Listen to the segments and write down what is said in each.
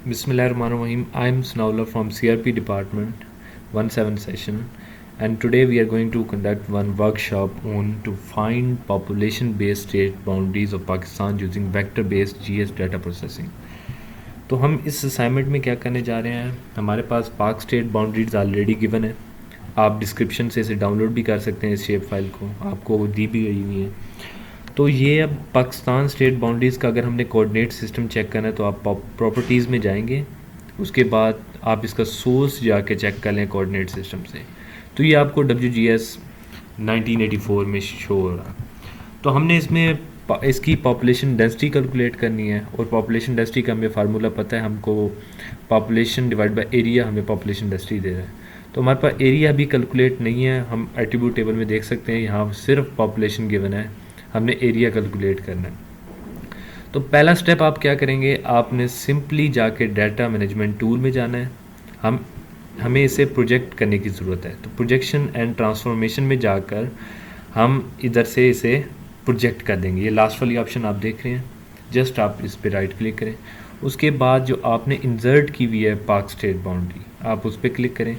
Bismillahirrahmanirrahim. I am Snaula from CRP Department 17 session, and today we are going to conduct one workshop on to find population-based state boundaries of Pakistan using vector-based GS data processing. तो हम इस assignment में क्या करने जा रहे हैं, हमारे पास पाक स्टेट बाउंड्रीज ऑलरेडी गिवन है। आप डिस्क्रिप्शन से इसे डाउनलोड भी कर सकते हैं, इस शेप फाइल को आपको दी भी गई हुई है। तो ये अब पाकिस्तान स्टेट बाउंड्रीज़ का अगर हमने कोऑर्डिनेट सिस्टम चेक करना है तो आप प्रॉपर्टीज़ में जाएंगे, उसके बाद आप इसका सोर्स जाके चेक कर लें कोऑर्डिनेट सिस्टम से। तो ये आपको WGS 1984 में शो हो रहा। तो हमने इसमें इसकी पॉपुलेशन डेंसिटी कैलकुलेट करनी है, और पॉपुलेशन डेंसिटी का हमें फार्मूला पता है, हमको पॉपुलेशन डिवाइड बाय एरिया हमें पॉपुलेशन डेंसिटी दे रहा है। तो हमारे पास एरिया भी कैलकुलेट नहीं है, हम एट्रीब्यूट टेबल में देख सकते हैं, यहाँ सिर्फ पॉपुलेशन गिवन है, हमने एरिया कैलकुलेट करना है। तो पहला स्टेप आप क्या करेंगे, आपने सिंपली जाके डाटा मैनेजमेंट टूल में जाना है। हमें इसे प्रोजेक्ट करने की ज़रूरत है। तो प्रोजेक्शन एंड ट्रांसफॉर्मेशन में जाकर हम इधर से इसे प्रोजेक्ट कर देंगे। ये लास्ट वाली ऑप्शन आप देख रहे हैं, जस्ट आप इस पर राइट क्लिक करें। उसके बाद जो आपने इंसर्ट की हुई है पाक स्टेट बाउंड्री, आप उस पर क्लिक करें।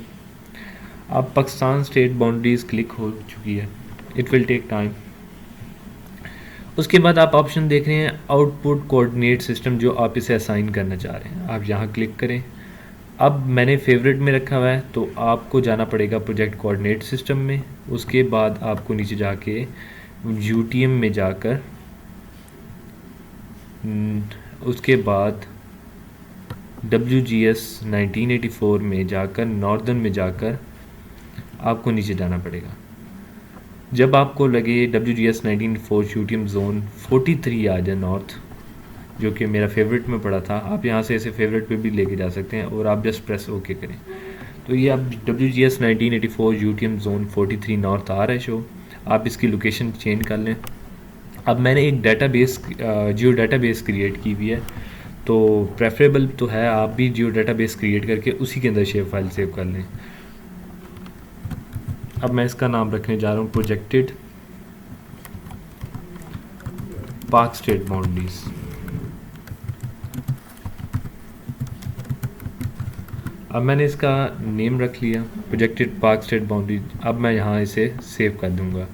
आप पाकिस्तान स्टेट बाउंड्रीज़ क्लिक हो चुकी है, इट विल टेक टाइम। उसके बाद आप ऑप्शन देख रहे हैं आउटपुट कोऑर्डिनेट सिस्टम, जो आप इसे असाइन करना चाह रहे हैं, आप यहाँ क्लिक करें। अब मैंने फेवरेट में रखा हुआ है, तो आपको जाना पड़ेगा प्रोजेक्ट कोऑर्डिनेट सिस्टम में। उसके बाद आपको नीचे जाके UTM में जाकर उसके बाद WGS 1984 में जाकर नॉर्दर्न में जाकर आपको नीचे जाना पड़ेगा। जब आपको लगे WGS 1984 UTM जोन 43 आ जाए नॉर्थ, जो कि मेरा फेवरेट में पड़ा था, आप यहाँ से इसे फेवरेट पे भी लेके जा सकते हैं, और आप जस्ट प्रेस ओके करें। तो ये अब WGS 1984 UTM जोन 43 नॉर्थ आ रहा है शो। आप इसकी लोकेशन चेंज कर लें। अब मैंने एक डाटाबेस जियो डाटाबेस क्रिएट की हुई है, तो प्रेफरेबल तो है आप भी जियो डाटाबेस क्रिएट करके उसी के अंदर शेप फाइल सेव कर लें। अब मैं इसका नाम रखने जा रहा हूँ प्रोजेक्टेड पाक स्टेट बाउंड्रीज। अब मैंने इसका नेम रख लिया प्रोजेक्टेड पाक स्टेट बाउंड्रीज। अब मैं यहाँ इसे सेव कर दूँगा।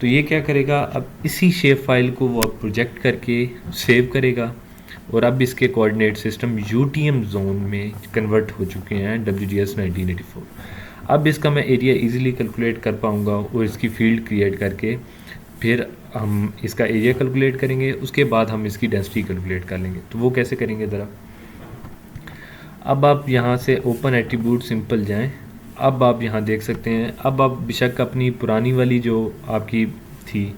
तो ये क्या करेगा, अब इसी शेप फाइल को वो प्रोजेक्ट करके सेव करेगा, और अब इसके कोऑर्डिनेट सिस्टम UTM जोन में कन्वर्ट हो चुके हैं WGS 1984। अब इसका मैं एरिया इजीली कैलकुलेट कर पाऊँगा, और इसकी फील्ड क्रिएट करके फिर हम इसका एरिया कैलकुलेट करेंगे। उसके बाद हम इसकी डेंसिटी कैलकुलेट कर लेंगे। तो वो कैसे करेंगे ज़रा। अब आप यहाँ से ओपन एट्रीब्यूट सिंपल जाएं। अब आप यहाँ देख सकते हैं, अब आप बेशक अपनी पुरानी वाली जो आपकी थी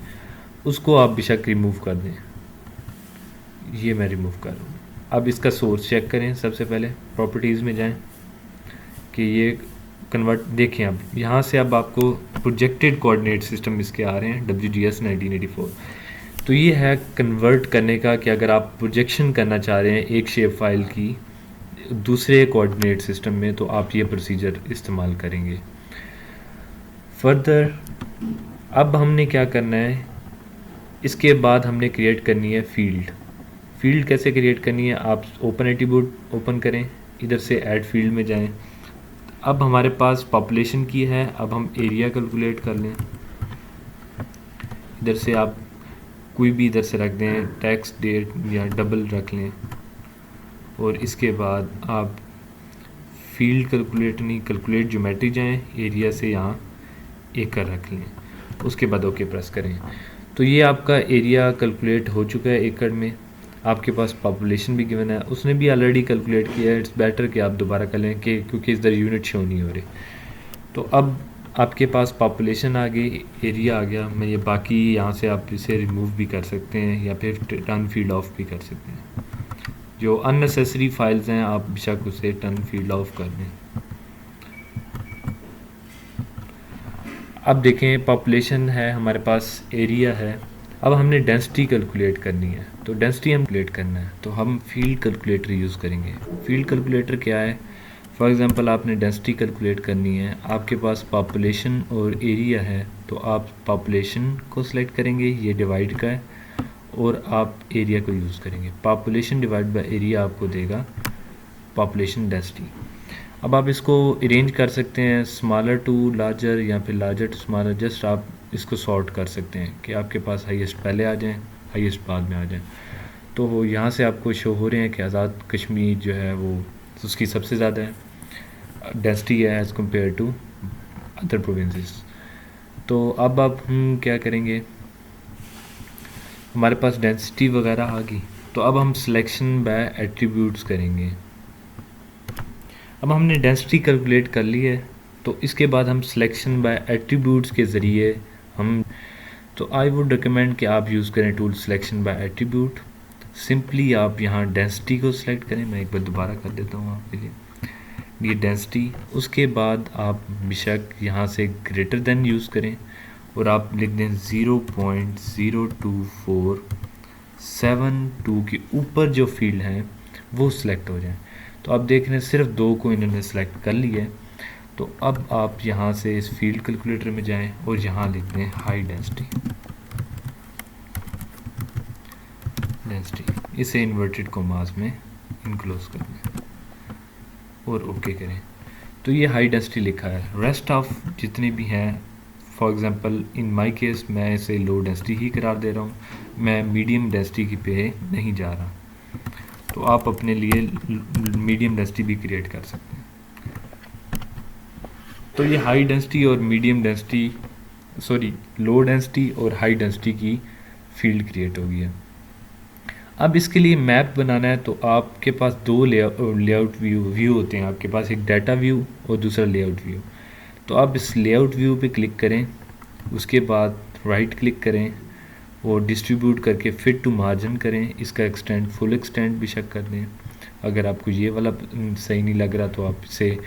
उसको आप बेशक रिमूव कर दें। ये मैं रिमूव कर रहा हूँ। अब इसका सोर्स चेक करें। सबसे पहले प्रॉपर्टीज़ में जाएं कि ये कन्वर्ट देखें। अब यहाँ से अब आपको प्रोजेक्टेड कोऑर्डिनेट सिस्टम इसके आ रहे हैं WGS 1984। तो ये है कन्वर्ट करने का कि अगर आप प्रोजेक्शन करना चाह रहे हैं एक शेप फाइल की दूसरे कोऑर्डिनेट सिस्टम में, तो आप ये प्रोसीजर इस्तेमाल करेंगे। फर्दर अब हमने क्या करना है, इसके बाद हमने क्रिएट करनी है फील्ड कैसे क्रिएट करनी है, आप ओपन एट्रीब्यूट ओपन करें, इधर से ऐड फील्ड में जाएं। अब हमारे पास पॉपुलेशन की है, अब हम एरिया कैलकुलेट कर लें। इधर से आप कोई भी इधर से रख दें, टैक्स डेट या डबल रख लें, और इसके बाद आप फील्ड कैलकुलेट ज्योमेट्री जाएं, एरिया से यहाँ एकड़ रख लें, उसके बाद ओके प्रेस करें। तो ये आपका एरिया कैलकुलेट हो चुका है एकड़ में। आपके पास पॉपुलेशन भी गिवन है, उसने भी ऑलरेडी कैलकुलेट किया है। इट्स बेटर कि आप दोबारा कर लें कि क्योंकि इधर यूनिट शो नहीं हो रही। तो अब आपके पास पॉपुलेशन आ गई, एरिया आ गया। मैं ये बाकी यहाँ से आप इसे रिमूव भी कर सकते हैं या फिर टर्न फील्ड ऑफ भी कर सकते हैं। जो अननेसेसरी फाइल्स हैं आप बेशक उसे टर्न फील्ड ऑफ कर दें। अब देखें पॉपुलेशन है हमारे पास, एरिया है। अब हमने डेंसिटी कैलकुलेट करनी है, तो डेंसिटी हम कैलकुलेट करना है, तो हम फील्ड कैलकुलेटर यूज़ करेंगे। फील्ड कैलकुलेटर क्या है, फॉर एग्जांपल आपने डेंसिटी कैलकुलेट करनी है, आपके पास पॉपुलेशन और एरिया है, तो आप पॉपुलेशन को सिलेक्ट करेंगे, ये डिवाइड का है, और आप एरिया को यूज़ करेंगे। पॉपुलेशन डिवाइड बाय एरिया आपको देगा पॉपुलेशन डेंसिटी। अब आप इसको अरेंज कर सकते हैं स्मॉलर टू लार्जर या फिर लार्जर टू स्मॉलर, जस्ट आप इसको सॉर्ट कर सकते हैं कि आपके पास हाईएस्ट पहले आ जाएं, हाईएस्ट बाद में आ जाएं। तो यहाँ से आपको शो हो रहे हैं कि आज़ाद कश्मीर जो है वो उसकी सबसे ज़्यादा है डेंसिटी है as compare to other provinces. तो अब आप हम क्या करेंगे, हमारे पास डेंसिटी वगैरह आ गई, तो अब हम सिलेक्शन बाय एट्रीब्यूट्स करेंगे। अब हमने डेंसिटी कैलकुलेट कर ली है, तो इसके बाद हम सिलेक्शन बाय एट्रीब्यूट्स के ज़रिए हम, तो आई वुड रिकमेंड कि आप यूज़ करें tool selection bye attribute. Simply आप यहाँ डेंसिटी को सिलेक्ट करें, मैं एक बार दोबारा कर देता हूँ आपके लिए, ये डेंसिटी। उसके बाद आप बेशक यहाँ से ग्रेटर देन यूज़ करें और आप लिख दें 0.0247 के ऊपर जो फील्ड हैं वो सिलेक्ट हो जाएं। तो आप देख रहे हैं सिर्फ 2 को इन्होंने सेलेक्ट कर लिया है। तो अब आप यहाँ से इस फील्ड कैलकुलेटर में जाएं और यहाँ लिख दें हाई डेंसिटी, इसे इन्वर्टेड कॉमास में इनक्लोज कर दें और ओके करें। तो ये हाई डेंसिटी लिखा है। रेस्ट ऑफ जितने भी हैं, for example in my case मैं इसे लो डेंसिटी ही करार दे रहा हूँ, मैं मीडियम डेंसिटी की पे नहीं जा रहा। तो आप अपने लिए मीडियम डेंसिटी भी क्रिएट कर सकते हैं। तो ये हाई डेंसिटी और medium density, sorry low density और हाई डेंसिटी की फील्ड क्रिएट हो गई है। अब इसके लिए मैप बनाना है, तो आपके पास 2 लेआउट व्यू होते हैं आपके पास, एक डाटा व्यू और दूसरा लेआउट व्यू। तो आप इस लेआउट व्यू पे क्लिक करें, उसके बाद राइट क्लिक करें और डिस्ट्रीब्यूट करके फिट टू मार्जिन करें। इसका एक्सटेंड फुल एक्सटेंड भी चेक कर दें। अगर आपको ये वाला सही नहीं लग रहा तो आप इसे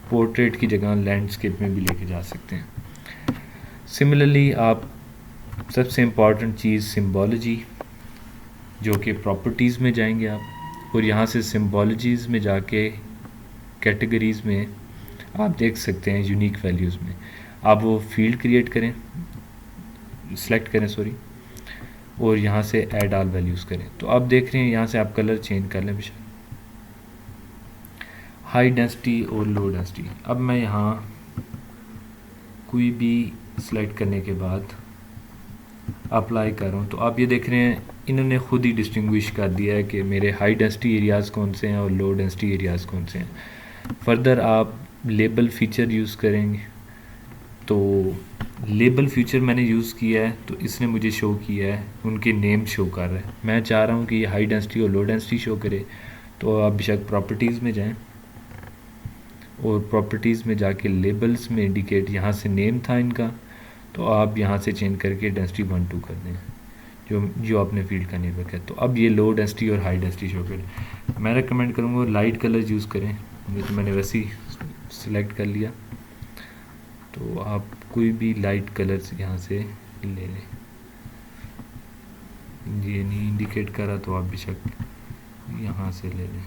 पोर्ट्रेट की जगह लैंडस्केप में भी लेके जा सकते हैं। सिमिलरली आप सबसे इम्पॉर्टेंट चीज़ सिम्बोलॉजी, जो कि प्रॉपर्टीज़ में जाएंगे आप, और यहाँ से सिम्बोलॉजीज़ में जाके कैटेगरीज़ में आप देख सकते हैं यूनिक वैल्यूज़ में आप वो फील्ड क्रिएट करें, सेलेक्ट करें सॉरी, और यहाँ से ऐड ऑल वैल्यूज़ करें। तो आप देख रहे हैं यहाँ से आप कलर चेंज कर लें बेशक, हाई डेंसिटी और लो डेंसिटी। अब मैं यहाँ कोई भी सिलेक्ट करने के बाद अप्लाई कर रहा हूँ, तो आप ये देख रहे हैं इन्होंने खुद ही डिस्टिंग्विश कर दिया है कि मेरे हाई डेंसिटी एरियाज़ कौन से हैं और लो डेंसिटी एरियाज़ कौन से हैं। फर्दर आप लेबल फीचर यूज़ करेंगे, तो लेबल फीचर मैंने यूज़ किया है तो इसने मुझे शो किया है, उनके नेम शो कर रहा है। मैं चाह रहा हूँ कि ये हाई डेंसिटी और लो डेंसिटी शो करे, तो आप बेशक प्रॉपर्टीज़ में जाएं और प्रॉपर्टीज़ में जाके लेबल्स में इंडिकेट, यहाँ से नेम था इनका, तो आप यहाँ से चेंज करके डेंसिटी 1 2 कर दें जो आपने फील्ड का नेम रखा है। तो अब ये लो डेंसिटी और हाई डेंसिटी शो करें। मैं रेकमेंड करूँगा लाइट कलर यूज़ करें, ये तो मैंने वैसे ही सिलेक्ट कर लिया। तो आप कोई भी लाइट कलर्स यहाँ से ले लें, ये नहीं इंडिकेट करा तो आप बेशक यहाँ से ले लें।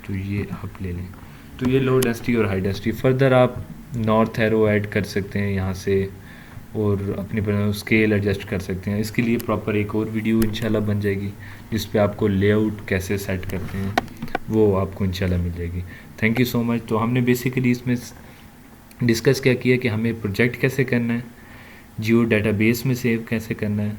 तो ये आप ले लें। तो ये लो डेंसिटी और हाई डेंसिटी। फर्दर आप नॉर्थ एरो ऐड कर सकते हैं यहाँ से और अपनी स्केल एडजस्ट कर सकते हैं। इसके लिए प्रॉपर एक और वीडियो इंशाल्लाह बन जाएगी जिस पे आपको लेआउट कैसे सेट करते हैं वो आपको इंशाल्लाह मिल जाएगी। Thank you so much. तो हमने बेसिकली इसमें डिस्कस क्या किया कि हमें प्रोजेक्ट कैसे करना है, जियो डाटाबेस में सेव कैसे करना है,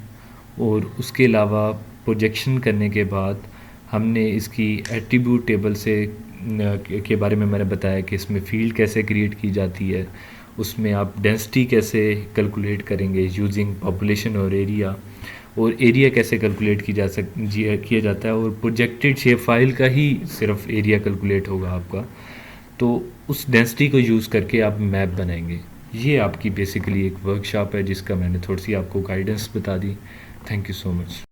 और उसके अलावा प्रोजेक्शन करने के बाद हमने इसकी एट्रीब्यूट टेबल से के बारे में मैंने बताया कि इसमें फील्ड कैसे क्रिएट की जाती है, उसमें आप डेंसिटी कैसे कैलकुलेट करेंगे यूजिंग पॉपुलेशन और एरिया कैसे कैलकुलेट किया जाता है, और प्रोजेक्टेड शेप फाइल का ही सिर्फ एरिया कैलकुलेट होगा आपका। तो उस डेंसिटी को यूज़ करके आप मैप बनाएंगे। ये आपकी बेसिकली एक वर्कशॉप है जिसका मैंने थोड़ी सी आपको गाइडेंस बता दी। Thank you so much.